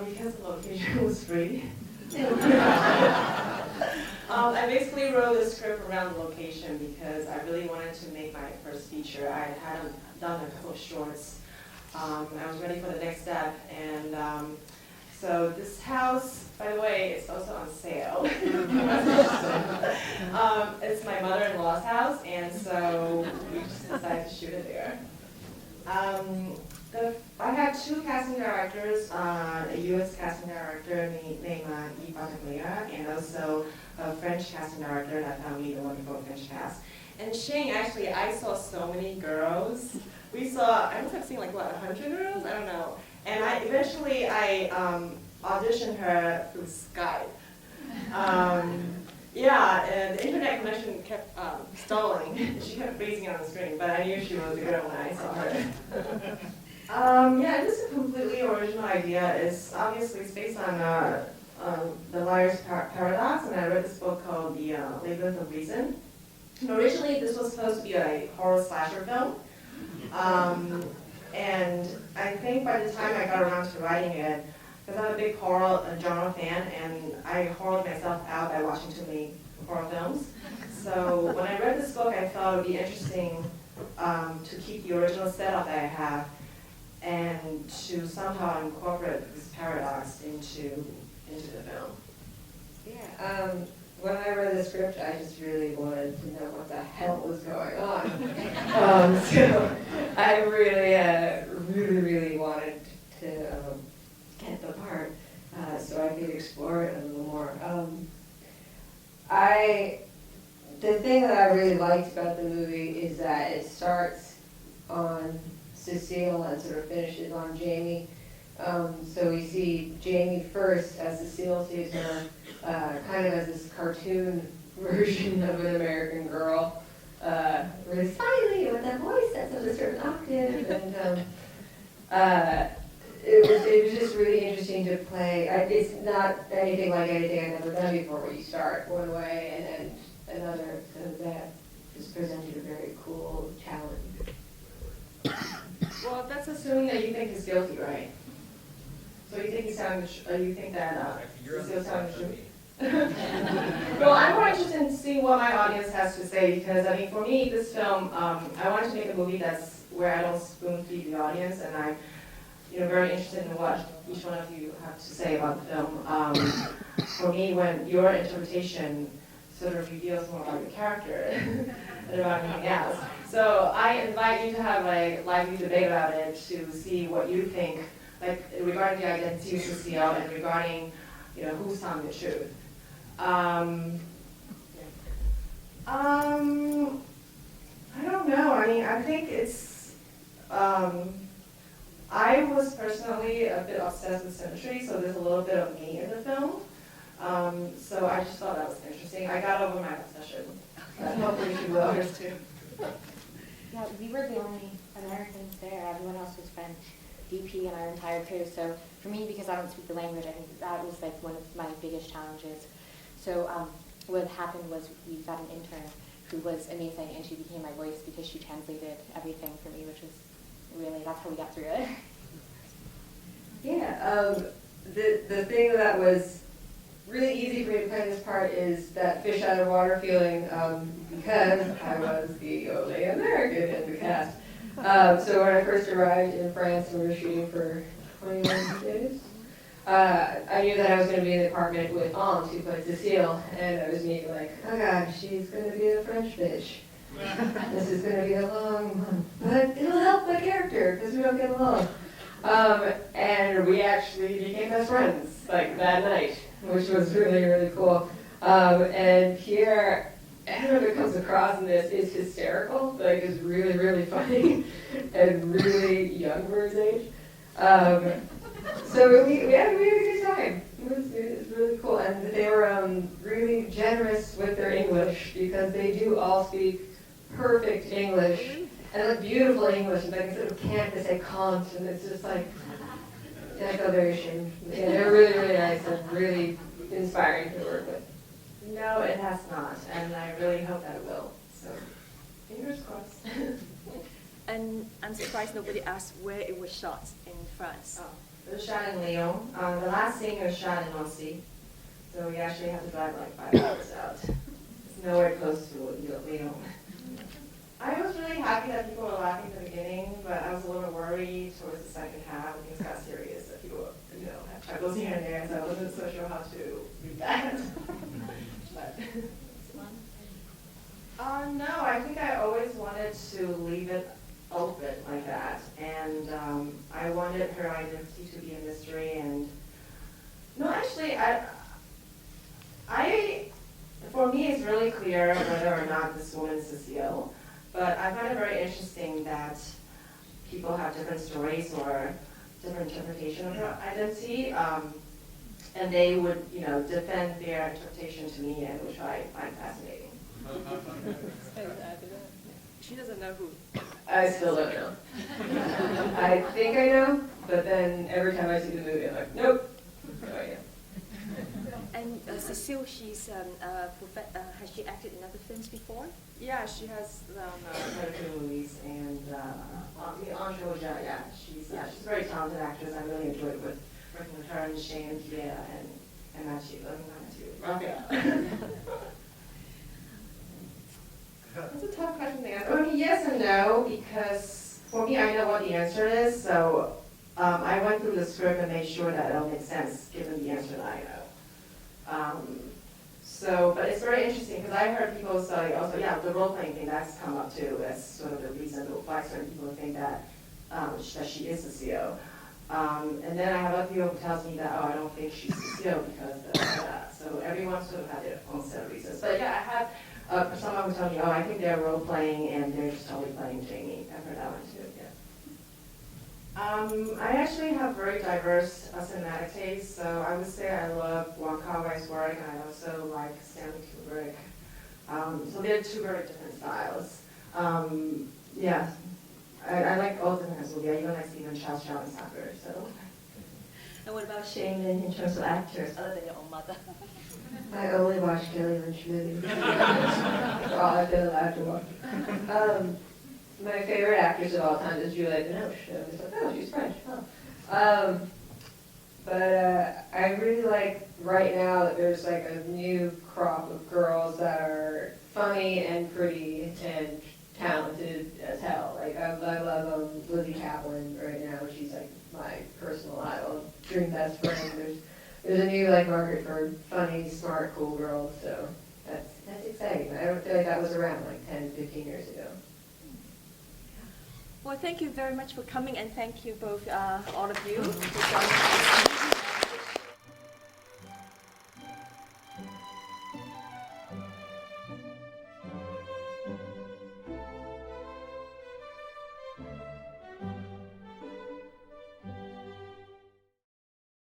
Because the location was free. I basically wrote the script around the location because I really wanted to make my first feature. I hadn't done a couple of shorts. I was ready for the next step, and so this house, by the way, it's also on sale. It's my mother-in-law's house, and so we just decided to shoot it there. I had two casting directors, a U.S. casting director named Yves, and also a French casting director that found me the wonderful French cast. And Shane, actually, I saw so many girls. I must have seen like, what, 100 girls? I don't know. And eventually I auditioned her through Skype. Yeah, and the internet connection kept stalling. She kept freezing on the screen, but I knew she was a girl when I saw her. Yeah, this is a completely original idea. It's based on the Liar's Paradox, and I read this book called The Labyrinth of Reason. And originally, this was supposed to be a horror slasher film. And I think by the time I got around to writing it, because I'm a big horror genre fan, and I horrored myself out by watching too many horror films. So when I read this book, I thought it would be interesting to keep the original setup that I have and to somehow incorporate this paradox into the film. Yeah. When I read the script, I just really wanted to know what the hell was going on. So I really wanted to get the part so I could explore it a little more. The thing that I really liked about the movie is that it starts on Cecile and sort of finishes on Jamie. So we see Jamie first as Cecile sees her, kind of as this cartoon version of an American girl, really smiley with that voice that's of a certain octave, and it was just really interesting to play. It's not anything like anything I've ever done before, where you start one way and then another, so that just presented a very cool challenge. Well, that's assuming that you think he's guilty, right? So you think you think that Cecile's telling the truth? Well, I'm more interested in seeing what my audience has to say, because I mean, for me, this film, I wanted to make a movie that's where I don't spoon feed the audience, and I'm, very interested in what each one of you have to say about the film. For me, when your interpretation sort of reveals more about your character than about anything else. So I invite you to have a lively debate about it to see what you think, like regarding the identity of Cecile and regarding, who's telling the truth. I don't know. I mean, I think it's. I was personally a bit obsessed with symmetry, so there's a little bit of me in the film. So I just thought that was interesting. I got over my obsession. Hopefully you will others too. Yeah, we were the only Americans there. Everyone else was French, DP and our entire crew. So for me, because I don't speak the language, I think that was like one of my biggest challenges. So what happened was we got an intern who was amazing, and she became my voice because she translated everything for me, which was really, that's how we got through it. Yeah, the thing that was really easy for me to play this part is that fish out of water feeling, because I was the only American in the cast. So when I first arrived in France, we were shooting for 21 days. I knew that I was going to be in the apartment with Aunt, who played Cecile, and I was maybe like, oh god, she's going to be a French bitch. This is going to be a long month, but it'll help my character because we don't get along. And we actually became best friends, like that night, which was really, really cool. And here, everyone that comes across in this is hysterical, like it's really, really funny and really young for his age. So we had a really good time. It was really cool, and they were really generous with their English because they do all speak perfect English and like beautiful English, and like instead of can't they say can't, and it's just like I feel very ashamed. Yeah, they're really, really nice and really inspiring to work with. No, it has not, and I really hope that it will. So, fingers crossed. And I'm surprised nobody asked where it was shot in France. Oh, It was shot in Lyon. The last scene was shot in Nancy. So we actually have to drive like 5 hours out. It's nowhere close to Lyon. I was really happy that people were laughing at the beginning, but I was a little worried towards the second half when things got serious that people, had chuckles here and there, so I wasn't so sure how to read that. But, no, I think I always wanted to leave it open like that, and I wanted her identity to be a mystery. And no, actually, for me, it's really clear whether or not this woman is Cecile. But I find it very interesting that people have different stories or different interpretation of her identity, and they would, defend their interpretation to me, and which I find fascinating. She doesn't know who. I still don't know. I think I know, but then every time I see the movie, I'm like, nope. No idea. And Cecile, she's has she acted in other films before? Yeah, she has quite a few movies, and Andre, yeah, she's a very talented actress. I really enjoyed working with her and Shane and Pierre and Matthew. That's a tough question to answer. I mean, yes and no, because for me, I know what the answer is, so I went through the script and made sure that it'll make sense given the answer that I know. But it's very interesting because I heard people say also, yeah, the role-playing thing, that's come up too as sort of the reason why certain people think that she is Cecile. And then I have other people who tells me that, I don't think she's Cecile because of that. So everyone sort of had their own set of reasons. But yeah, I have someone who told me, I think they're role-playing and they're just totally playing Jamie. I've heard that one too, yeah. I actually have very diverse cinematic tastes, so I would say I love Wong Kar-wai's work, and I also like Stanley Kubrick. So they're two very different styles. Yeah, I like all different kinds of movies. I even like Stephen Chow's Shaolin Soccer. So. And what about Shane in terms of actors? other than your own mother? I only watch Kelly Lynch movies. That's all I've been allowed to watch. My favorite actress of all time is Juliette Binoche. I was like, she's French. But I really like right now that there's like a new crop of girls that are funny and pretty and talented as hell. Like I love Lizzie Kaplan right now. She's like my personal idol, dream best friend. There's a new like market for funny, smart, cool girls. So that's exciting. I don't feel like that was around like 10, 15 years ago. Well, thank you very much for coming, and thank you both, all of you, for joining us.